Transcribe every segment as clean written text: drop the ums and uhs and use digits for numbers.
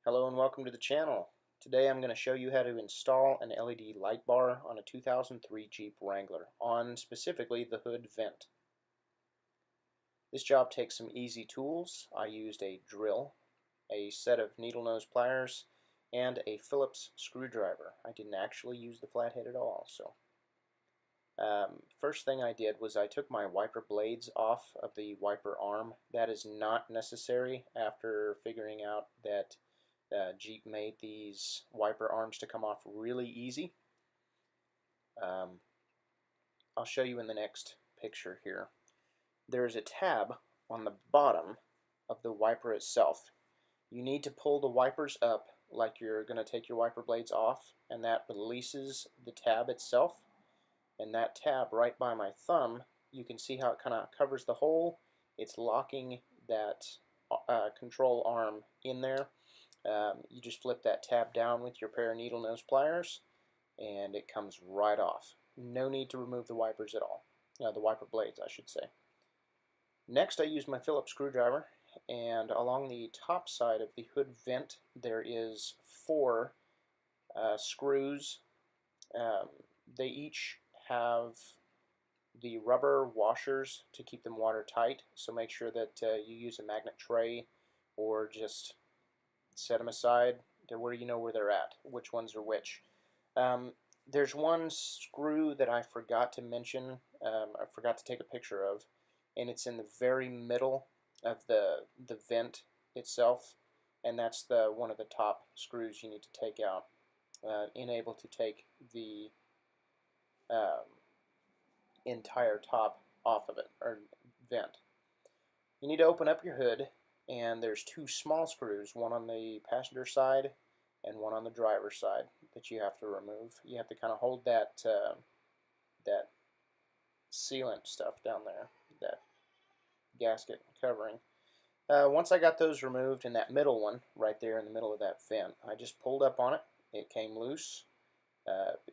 Hello and welcome to the channel. Today I'm going to show you how to install an LED light bar on a 2003 Jeep Wrangler on specifically the hood vent. This job takes some easy tools. I used a drill, a set of needle nose pliers, and a Phillips screwdriver. I didn't actually use the flathead at all. First thing I did was I took my wiper blades off of the wiper arm. That is not necessary after figuring out that Jeep made these wiper arms to come off really easy. I'll show you in the next picture here. There's a tab on the bottom of the wiper itself. You need to pull the wipers up like you're going to take your wiper blades off, and that releases the tab itself. And that tab right by my thumb, you can see how it kind of covers the hole. It's locking that control arm in there. You just flip that tab down with your pair of needle nose pliers and it comes right off. No need to remove the wipers at all. The wiper blades, I should say. Next, I use my Phillips screwdriver, and along the top side of the hood vent there is 4 screws. They each have the rubber washers to keep them watertight, so make sure that you use a magnet tray or just set them aside to where you know where they're at, which ones are which. There's one screw that I forgot to mention, I forgot to take a picture of, and it's in the very middle of the vent itself, and that's one of the top screws you need to take out, able to take the entire top off of it, or vent. You need to open up your hood, and there's 2 small screws, one on the passenger side and one on the driver's side, that you have to remove. You have to kind of hold that that sealant stuff down there, that gasket covering. Once I got those removed, and that middle one right there in the middle of that vent, I just pulled up on it. It came loose.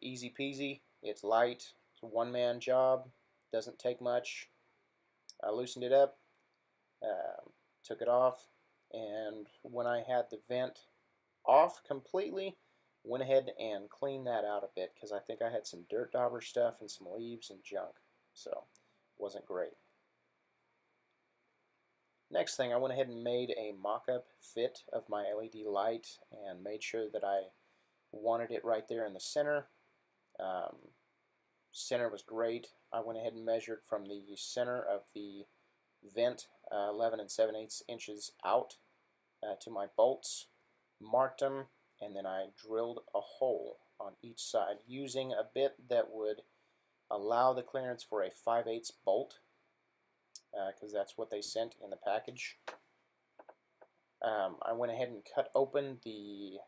Easy peasy. It's light. It's a one-man job. Doesn't take much. I loosened it up. Took it off, and when I had the vent off completely, went ahead and cleaned that out a bit, because I think I had some dirt dauber stuff and some leaves and junk, so it wasn't great. Next thing, I went ahead and made a mock-up fit of my LED light and made sure that I wanted it right there in the center. Center was great. I went ahead and measured from the center of the vent 11 7/8 inches out to my bolts, marked them, and then I drilled a hole on each side using a bit that would allow the clearance for a 5/8 bolt, because that's what they sent in the package. I went ahead and cut open the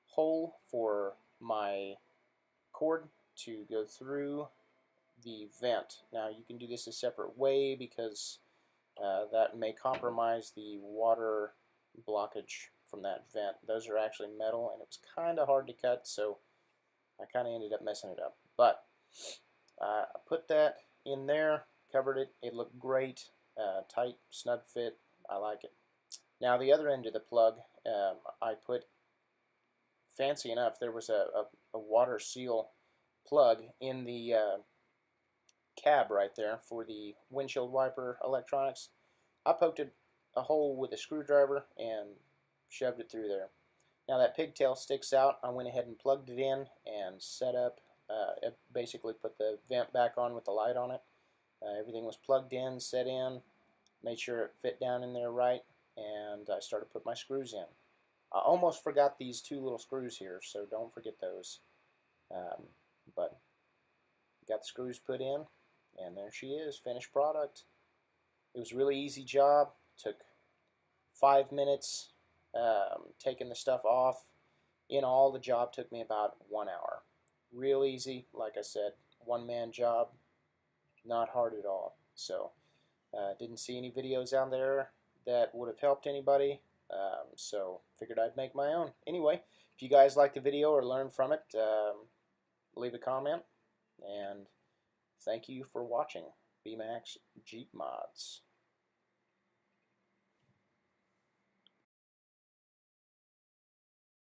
hole for my cord to go through the vent. Now you can do this a separate way, because that may compromise the water blockage from that vent. Those are actually metal, and it was kind of hard to cut, so I kind of ended up messing it up. But I put that in there, covered it. It looked great, tight, snug fit. I like it. Now the other end of the plug, I put, fancy enough, there was a water seal plug in the cab right there for the windshield wiper electronics. I poked a hole with a screwdriver and shoved it through there. Now that pigtail sticks out. I went ahead and plugged it in and set up, basically put the vent back on with the light on it. Everything was plugged in, set in, made sure it fit down in there right, and I started to put my screws in. I almost forgot these 2 little screws here, so don't forget those. But got the screws put in, and there she is, finished product. It was a really easy job. Took 5 minutes taking the stuff off. In all, the job took me about 1 hour. Real easy, like I said, one-man job, not hard at all. So didn't see any videos out there that would have helped anybody, so figured I'd make my own. Anyway, if you guys like the video or learned from it, leave a comment, and thank you for watching B-Max Jeep Mods.